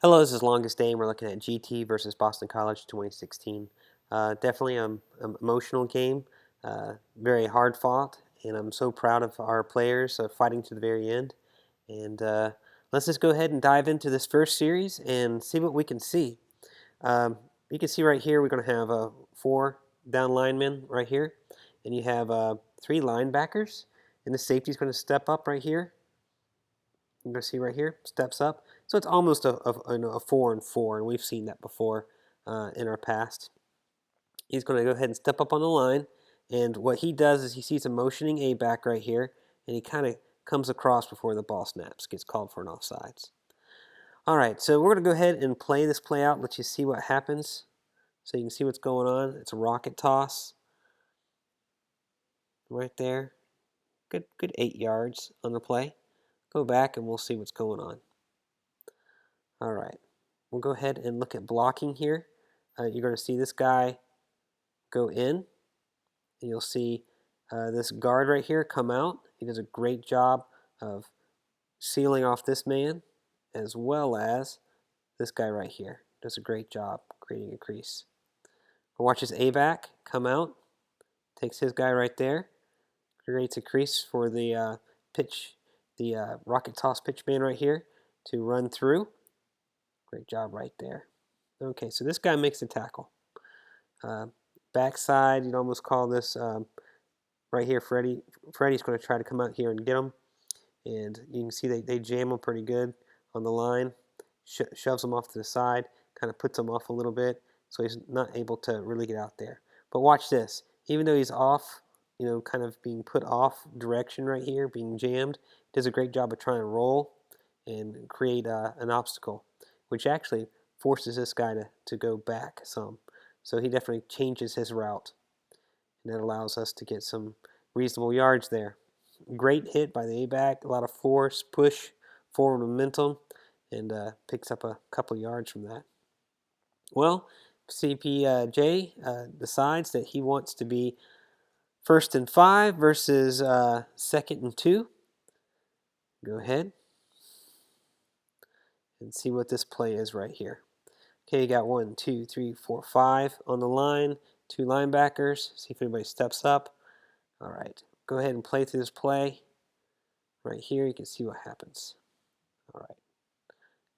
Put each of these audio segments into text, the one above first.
Hello, this is Longest Day, and we're looking at GT versus Boston College 2016. Definitely an emotional game, very hard fought, and I'm so proud of our players fighting to the very end. And let's just go ahead and dive into this first series and see what we can see. Um, you can see right here we're going to have four down linemen right here, and you have three linebackers, and the safety is going to step up right here. You're going to see right here, steps up. So it's almost a 4-4, and we've seen that before in our past. He's going to go ahead and step up on the line, and what he does is he sees a motioning A back right here, and he kind of comes across before the ball snaps, gets called for an offsides. All right, so we're going to go ahead and play this play out, let you see what happens, so you can see what's going on. It's a rocket toss right there. Good 8 yards on the play. Go back and we'll see what's going on. All right, we'll go ahead and look at blocking here. You're going to see this guy go in, and you'll see this guard right here come out. He does a great job of sealing off this man, as well as this guy right here. Does a great job creating a crease. Watch his A-back come out, takes his guy right there, creates a crease for the rocket toss pitch man right here to run through. Great job right there. Okay, so this guy makes a tackle. Backside, you'd almost call this right here, Freddie. Freddie's going to try to come out here and get him. And you can see they jam him pretty good on the line. Shoves him off to the side, kind of puts him off a little bit, so he's not able to really get out there. But watch this. Even though he's off, kind of being put off direction right here, being jammed, does a great job of trying to roll and create an obstacle, which actually forces this guy to go back some. So he definitely changes his route, and that allows us to get some reasonable yards there. Great hit by the A-back, a lot of force, push, forward momentum, and picks up a couple yards from that. Well, CPJ decides that he wants to be 1st and 5 versus 2nd and 2. Go ahead and see what this play is right here. Okay, you got 1, 2, 3, 4, 5 on the line, 2 linebackers. See if anybody steps up. All right, go ahead and play through this play. Right here, you can see what happens. All right,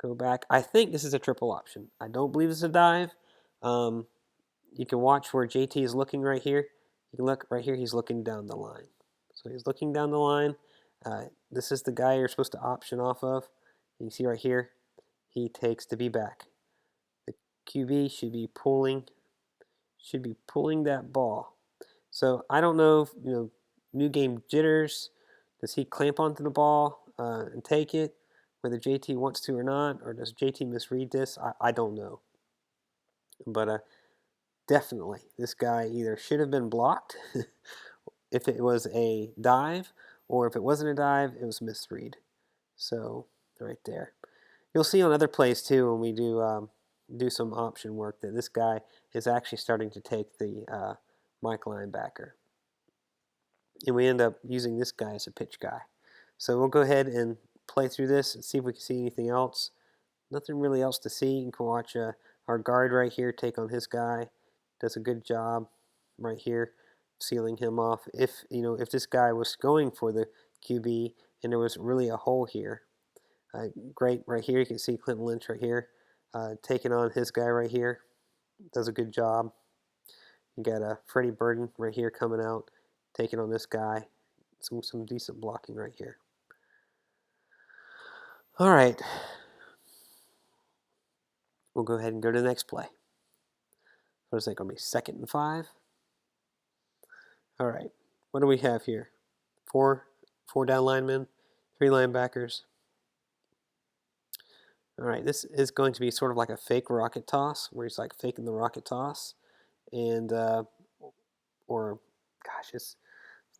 go back. I think this is a triple option. I don't believe it's a dive. You can watch where JT is looking right here. You can look right here, he's looking down the line. So he's looking down the line. This is the guy you're supposed to option off of. You see right here, he takes the B back. The QB should be pulling that ball. So I don't know if, new game jitters. Does he clamp onto the ball and take it, whether JT wants to or not, or does JT misread this? I don't know. But definitely, this guy either should have been blocked if it was a dive, or if it wasn't a dive, it was misread. So right there. You'll see on other plays too when we do some option work that this guy is actually starting to take the Mike linebacker. And we end up using this guy as a pitch guy. So we'll go ahead and play through this and see if we can see anything else. Nothing really else to see. You can watch our guard right here take on his guy. Does a good job right here sealing him off. If this guy was going for the QB and there was really a hole here, great right here. You can see Clinton Lynch right here taking on his guy right here. Does a good job. You got Freddie Burden right here coming out, taking on this guy. Some decent blocking right here. All right. We'll go ahead and go to the next play. What is that going to be? 2nd and 5? All right. What do we have here? Four down linemen, 3 linebackers. All right. This is going to be sort of like a fake rocket toss, where he's like faking the rocket toss. And, or, gosh, it's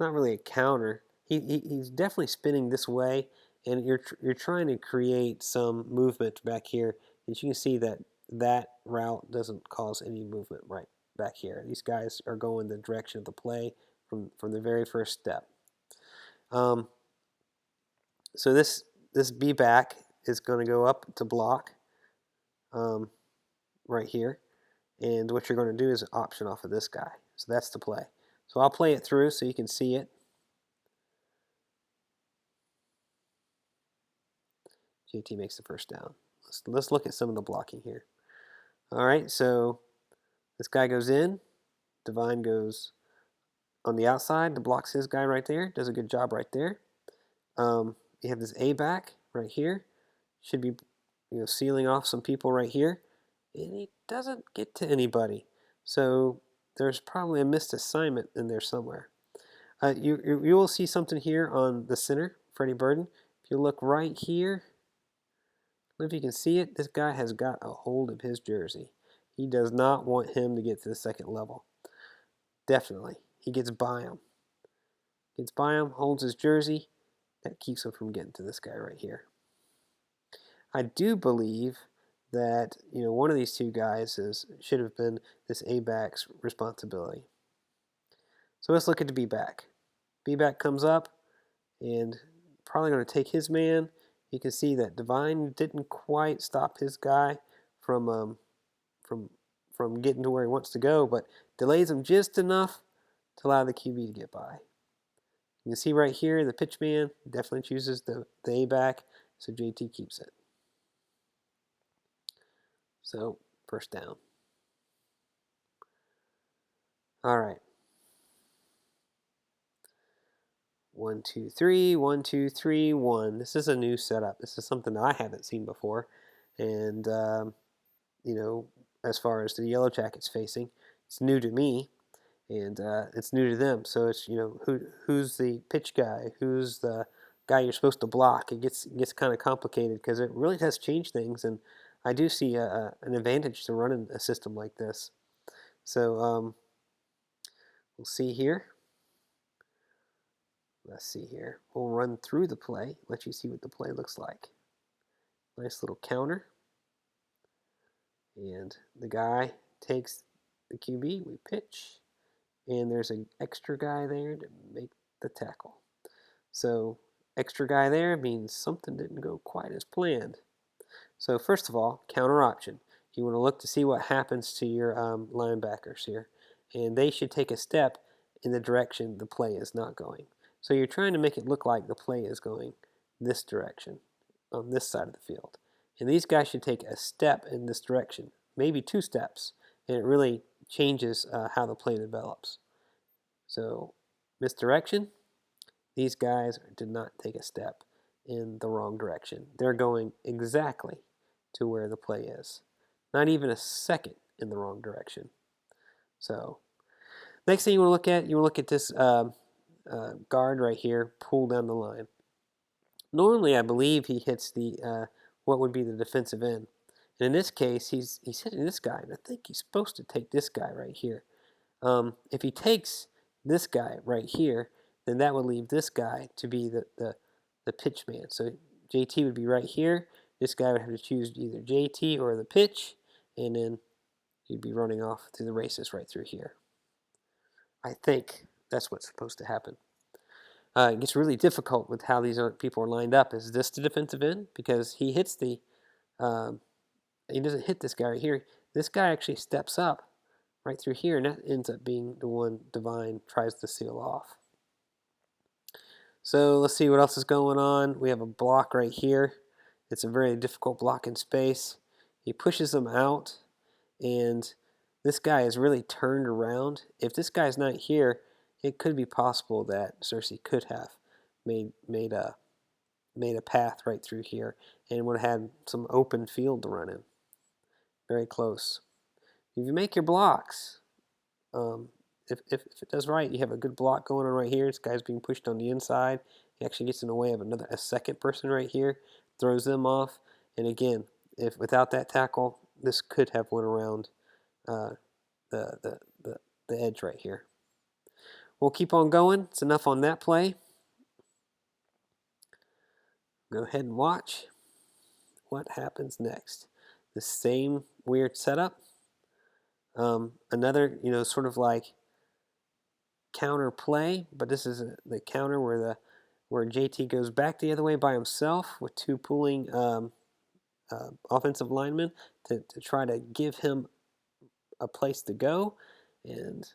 not really a counter. He's definitely spinning this way, and you're trying to create some movement back here. And you can see that route doesn't cause any movement right back here. These guys are going the direction of the play from the very first step. So this B back is going to go up to block. right here. And what you're going to do is option off of this guy. So that's the play. So I'll play it through so you can see it. JT makes the first down. Let's look at some of the blocking here. All right, so this guy goes in. Divine goes on the outside to blocks his guy right there. Does a good job right there. You have this A back right here. Should be sealing off some people right here. And he doesn't get to anybody. So there's probably a missed assignment in there somewhere. You will see something here on the center, Freddie Burden. If you look right here, I don't know if you can see it, this guy has got a hold of his jersey. He does not want him to get to the second level. Definitely. He gets by him. Gets by him, holds his jersey. That keeps him from getting to this guy right here. I do believe that one of these two guys should have been this A-back's responsibility. So let's look at the B-back. B-back comes up and probably going to take his man. You can see that Divine didn't quite stop his guy from getting to where he wants to go, but delays him just enough to allow the QB to get by. You can see right here the pitch man definitely chooses the A-back, so JT keeps it. So first down. All right. 1, 2, 3, 1, 2, 3, 1. This is a new setup. This is something that I haven't seen before. And, as far as the Yellow Jackets facing, it's new to me. And it's new to them. So it's, who's the pitch guy? Who's the guy you're supposed to block? It gets kind of complicated because it really does change things. And I do see an advantage to running a system like this. So we'll see here. Let's see here. We'll run through the play, let you see what the play looks like. Nice little counter. And the guy takes the QB, we pitch, and there's an extra guy there to make the tackle. So extra guy there means something didn't go quite as planned. So first of all, counter option. You want to look to see what happens to your linebackers here. And they should take a step in the direction the play is not going. So you're trying to make it look like the play is going this direction, on this side of the field. And these guys should take a step in this direction, maybe 2 steps, and it really changes how the play develops. So misdirection, these guys did not take a step in the wrong direction. They're going exactly to where the play is. Not even a second in the wrong direction. So next thing you want to look at this guard right here, pull down the line. Normally, I believe he hits the what would be the defensive end. And in this case, he's hitting this guy, and I think he's supposed to take this guy right here. If he takes this guy right here, then that would leave this guy to be the pitch man. So JT would be right here. This guy would have to choose either JT or the pitch, and then he'd be running off to the races right through here. I think that's what's supposed to happen. It gets really difficult with how these people are lined up. Is this the defensive end? Because he hits he doesn't hit this guy right here. This guy actually steps up right through here, and that ends up being the one Divine tries to seal off. So let's see what else is going on. We have a block right here. It's a very difficult block in space. He pushes him out, and this guy is really turned around. If this guy's not here, it could be possible that Cersei could have made a path right through here and would have had some open field to run in. Very close. If you make your blocks, if it does right, you have a good block going on right here. This guy's being pushed on the inside. He actually gets in the way of a second person right here, throws them off. And again, if without that tackle, this could have went around the edge right here. We'll keep on going. It's enough on that play. Go ahead and watch what happens next. The same weird setup. Another, sort of like counter play, but this is the counter where JT goes back the other way by himself with 2 pulling offensive lineman to try to give him a place to go, and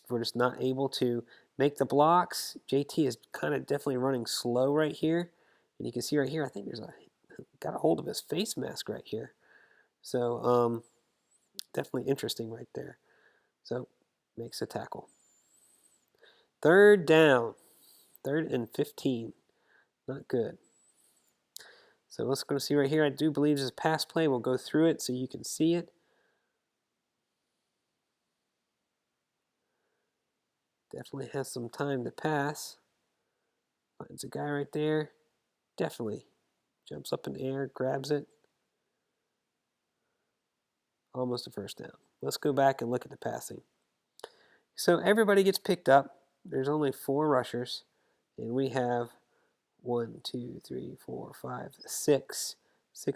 we're just not able to make the blocks. JT is kind of definitely running slow right here, and you can see right here, I think got a hold of his face mask right here. So definitely interesting right there. So makes a tackle. Third down, 3rd and 15. Not good. So let's go see right here. I do believe this is a pass play. We'll go through it so you can see it. Definitely has some time to pass. Finds a guy right there. Definitely jumps up in the air, grabs it. Almost a first down. Let's go back and look at the passing. So everybody gets picked up. There's only 4 rushers, and we have 1, 2, 3, 4, 5, 6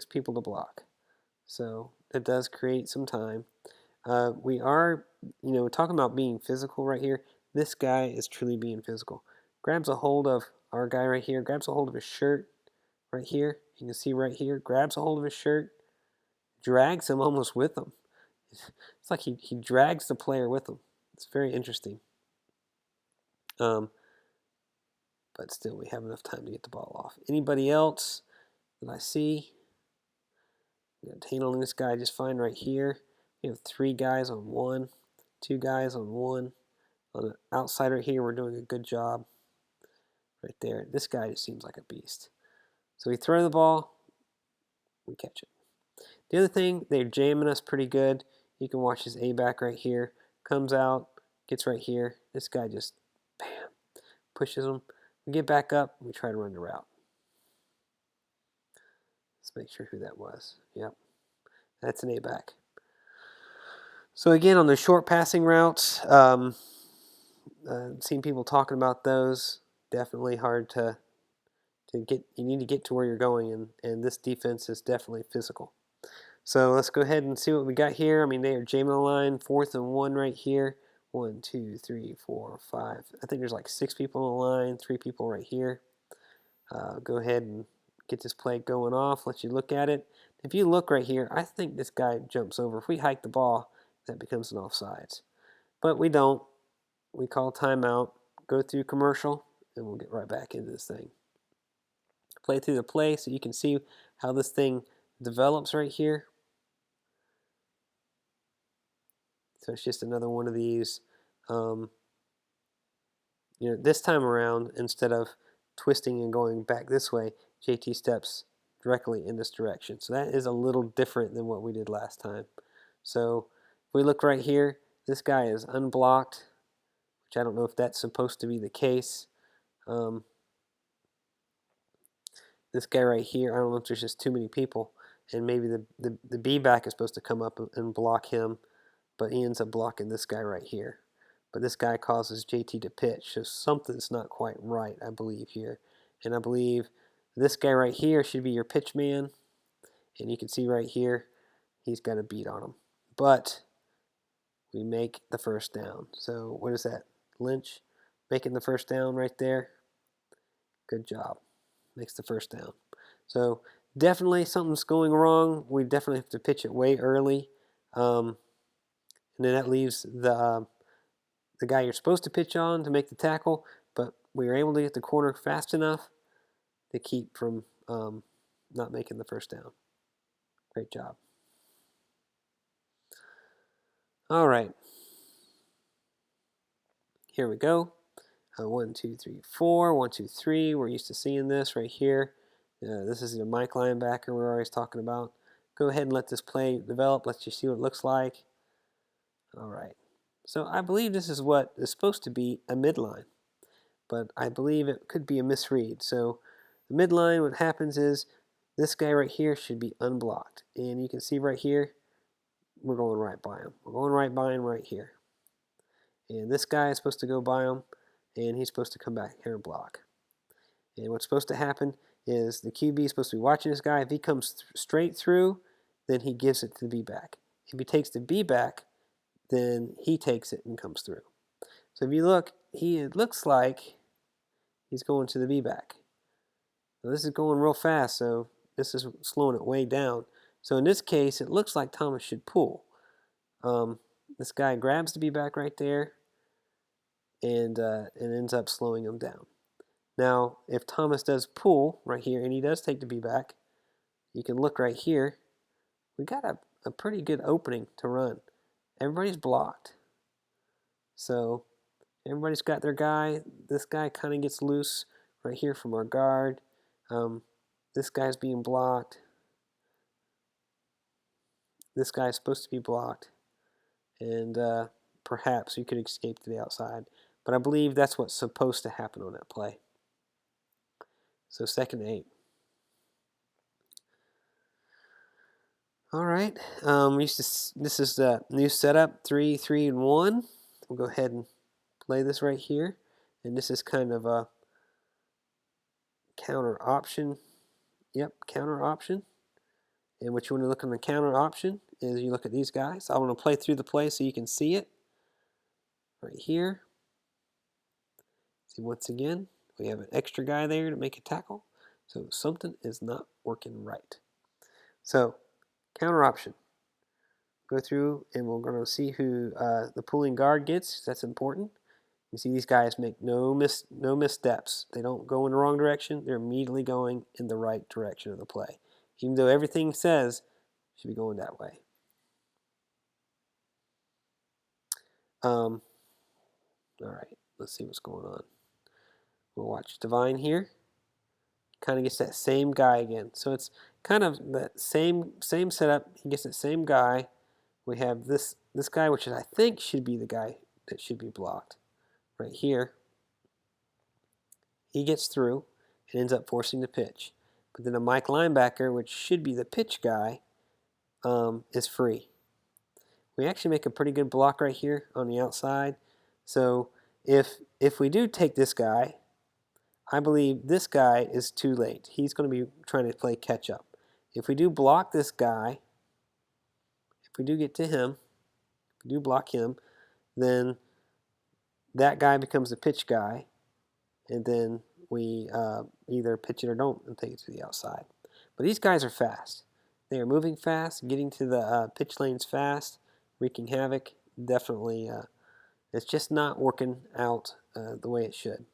people to block. So it does create some time. We are, talking about being physical right here. This guy is truly being physical. Grabs a hold of our guy right here, grabs a hold of his shirt right here. You can see right here, grabs a hold of his shirt, drags him almost with him. It's like he drags the player with him. It's very interesting. But still, we have enough time to get the ball off. Anybody else that I see? Handling this guy just fine right here. We have 3 guys on 1, 2 guys on 1. On the outside right here, we're doing a good job right there. This guy just seems like a beast. So we throw the ball, we catch it. The other thing, they're jamming us pretty good. You can watch this A-back right here. Comes out, gets right here. This guy just, bam, pushes him. We get back up, we try to run the route. Let's make sure who that was. Yep, that's an A-back. So again, on the short passing routes, seen people talking about those. Definitely hard to get. You need to get to where you're going, and this defense is definitely physical. So let's go ahead and see what we got here. I mean, they are jamming the line, 4th and 1 right here. 1, 2, 3, 4, 5. I think there's like 6 people on the line, 3 people right here. Go ahead and get this play going off. Let you look at it. If you look right here, I think this guy jumps over. If we hike the ball, that becomes an offsides. But we don't. We call timeout, go through commercial, and we'll get right back into this thing. Play through the play so you can see how this thing develops right here. So it's just another one of these. This time around, instead of twisting and going back this way, JT steps directly in this direction. So that is a little different than what we did last time. So if we look right here, this guy is unblocked, which I don't know if that's supposed to be the case. This guy right here, I don't know if there's just too many people, and maybe the B-back is supposed to come up and block him, but he ends up blocking this guy right here. But this guy causes JT to pitch, so something's not quite right, I believe, here. And I believe this guy right here should be your pitch man, and you can see right here, he's got a beat on him. But we make the first down. So what is that? Lynch making the first down right there. Good job. Makes the first down. So definitely something's going wrong. We definitely have to pitch it way early. And then that leaves the guy you're supposed to pitch on to make the tackle, but we were able to get the corner fast enough to keep from not making the first down. Great job. All right. Here we go. 1, 2, 3, 4. 1, 2, 3. We're used to seeing this right here. This is the Mike linebacker we're always talking about. Go ahead and let this play develop. Let's just see what it looks like. All right. So I believe this is what is supposed to be a midline, but I believe it could be a misread. So the midline, what happens is this guy right here should be unblocked. And you can see right here, we're going right by him. We're going right by him right here. And this guy is supposed to go by him, and he's supposed to come back here and block. And what's supposed to happen is the QB is supposed to be watching this guy. If he comes straight through, then he gives it to the B-back. If he takes the B-back, then he takes it and comes through. So if you look, it looks like he's going to the B-back. Now this is going real fast, so this is slowing it way down. So in this case, it looks like Thomas should pull. This guy grabs the B-back right there and ends up slowing him down. Now, if Thomas does pull right here, and he does take the B-back, you can look right here. We got a pretty good opening to run. Everybody's blocked. So everybody's got their guy. This guy kind of gets loose right here from our guard. This guy's being blocked. This guy's supposed to be blocked. And perhaps you could escape to the outside. But I believe that's what's supposed to happen on that play. So 2nd and 8. All right. This is the new setup, 3, 3, and 1. We'll go ahead and play this right here. And this is kind of a counter option. Yep, counter option. And what you want to look on the counter option is you look at these guys. I want to play through the play so you can see it. Right here. See, once again, we have an extra guy there to make a tackle. So something is not working right. So counter option. Go through and we're going to see who the pulling guard gets. That's important. You see these guys make no missteps. They don't go in the wrong direction. They're immediately going in the right direction of the play. Even though everything says it should be going that way. All right, let's see what's going on. We'll watch Divine here. Kind of gets that same guy again. So it's kind of that same setup. He gets that same guy. We have this guy, which I think should be the guy that should be blocked. Right here. He gets through and ends up forcing the pitch. But then a Mike linebacker, which should be the pitch guy, is free. We actually make a pretty good block right here on the outside. So if we do take this guy, I believe this guy is too late. He's going to be trying to play catch up. If we do block this guy, if we do get to him, if we do block him, then that guy becomes the pitch guy, and then we either pitch it or don't and take it to the outside. But these guys are fast. They are moving fast, getting to the pitch lanes fast, wreaking havoc. Definitely, it's just not working out the way it should.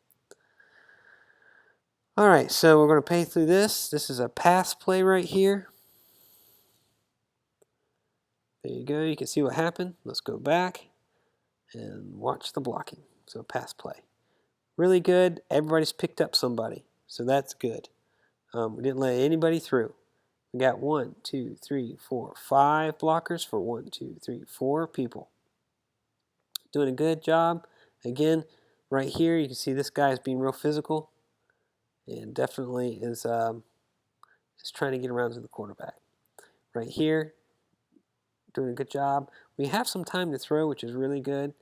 All right, so we're going to pay through this. This is a pass play right here. There you go. You can see what happened. Let's go back and watch the blocking. So pass play. Really good. Everybody's picked up somebody. So that's good. We didn't let anybody through. We got 1, 2, 3, 4, 5 blockers for 1, 2, 3, 4 people. Doing a good job. Again, right here, you can see this guy is being real physical. And definitely is trying to get around to the quarterback. Right here, doing a good job. We have some time to throw, which is really good.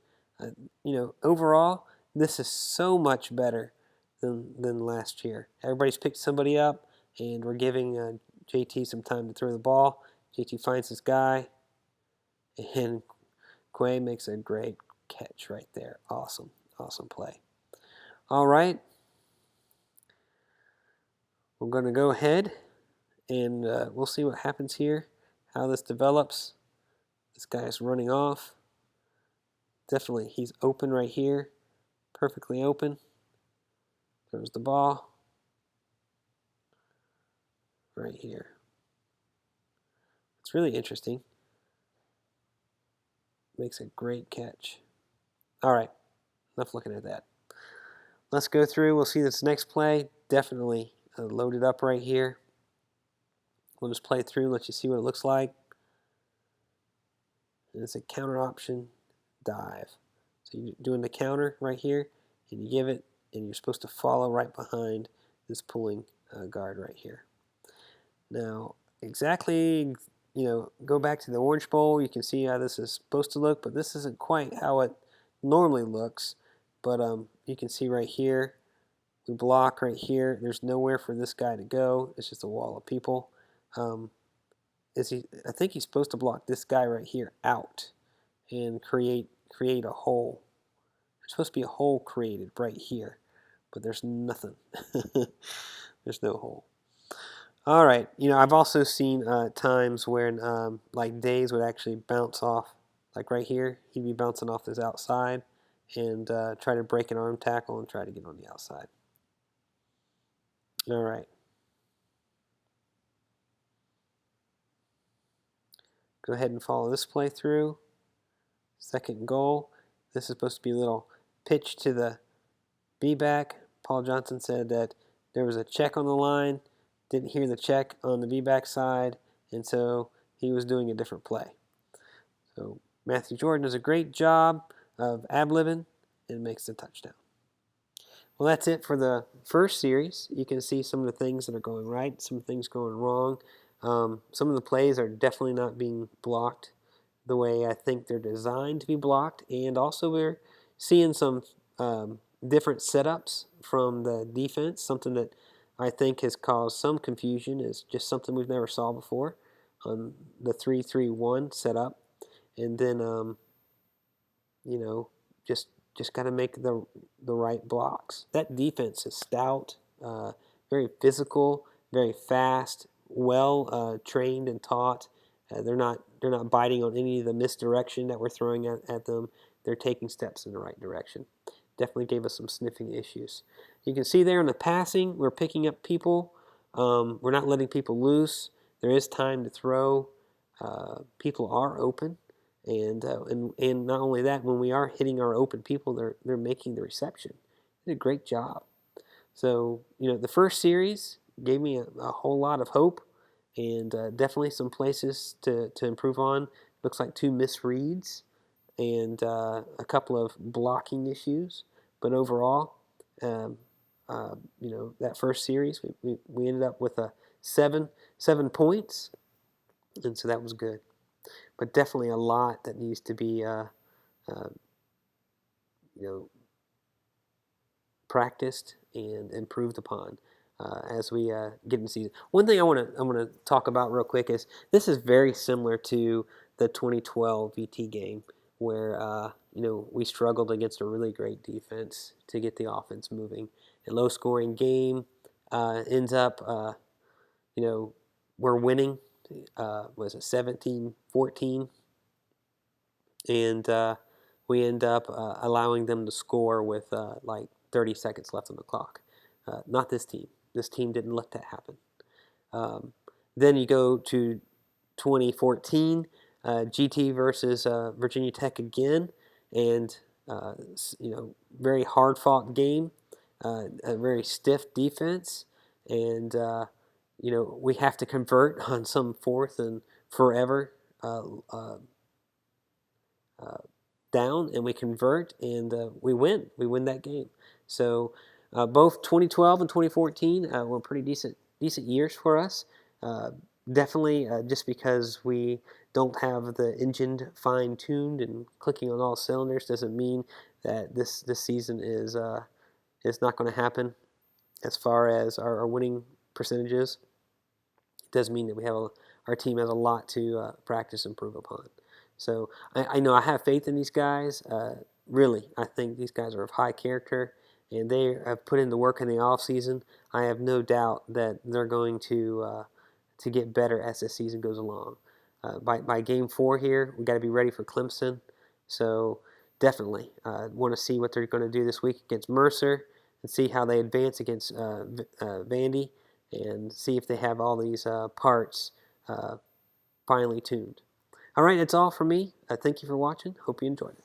Overall, this is so much better than last year. Everybody's picked somebody up, and we're giving JT some time to throw the ball. JT finds his guy, and Quay makes a great catch right there. Awesome, awesome play. All right. We're going to go ahead and we'll see what happens here, how this develops. This guy is running off. Definitely, he's open right here, perfectly open. There's the ball right here. It's really interesting. Makes a great catch. All right, enough looking at that. Let's go through. We'll see this next play. Definitely loaded up right here. We'll just play through, let you see what it looks like. And it's a counter option dive. So you're doing the counter right here, and you give it, and you're supposed to follow right behind this pulling guard right here. Now, exactly, go back to the Orange Bowl. You can see how this is supposed to look, but this isn't quite how it normally looks. But you can see right here, we block right here. There's nowhere for this guy to go. It's just a wall of people. I think he's supposed to block this guy right here out and create a hole. There's supposed to be a hole created right here, but there's nothing. There's no hole. All right. I've also seen times when like Days would actually bounce off, like right here. He'd be bouncing off this outside and try to break an arm tackle and try to get on the outside. All right. Go ahead and follow this play through. Second goal. This is supposed to be a little pitch to the B-back. Paul Johnson said that there was a check on the line, didn't hear the check on the B-back side, and so he was doing a different play. So Matthew Jordan does a great job of ad-libbing and makes the touchdown. Well, that's it for the first series. You can see some of the things that are going right, some things going wrong. Some of the plays are definitely not being blocked the way I think they're designed to be blocked, and also we're seeing some different setups from the defense. Something that I think has caused some confusion is just something we've never saw before on the 3-3-1 setup, and then just got to make the right blocks. That defense is stout, very physical, very fast, well trained and taught. They're not biting on any of the misdirection that we're throwing at them. They're taking steps in the right direction. Definitely gave us some sniffing issues. You can see there in the passing, we're picking up people. We're not letting people loose. There is time to throw. People are open. And not only that, when we are hitting our open people, they're making the reception. They did a great job. So the first series gave me a whole lot of hope, and definitely some places to improve on. Looks like 2 misreads and a couple of blocking issues, but overall, um, that first series we ended up with a 7 points, and so that was good. But definitely a lot that needs to be practiced and improved upon as we get in the season. One thing I want to talk about real quick is this is very similar to the 2012 VT game where we struggled against a really great defense to get the offense moving. A low scoring game ends up we're winning. Was it 17-14? And we end up allowing them to score with like 30 seconds left on the clock. Not this team. This team didn't let that happen. Then you go to 2014, GT versus Virginia Tech again, and very hard fought game, a very stiff defense, and we have to convert on some fourth and forever down, and we convert, and we win. We win that game. So both 2012 and 2014 were pretty decent years for us. Definitely, just because we don't have the engine fine-tuned and clicking on all cylinders doesn't mean that this season is not going to happen as far as our winning percentages. It does mean that our team has a lot to practice and improve upon. So I know I have faith in these guys. Really, I think these guys are of high character, and they have put in the work in the off season. I have no doubt that they're going to get better as the season goes along. By game 4 here, we got to be ready for Clemson. So definitely want to see what they're going to do this week against Mercer and see how they advance against Vandy and see if they have all these parts finely tuned. All right, that's all for me. Thank you for watching. Hope you enjoyed it.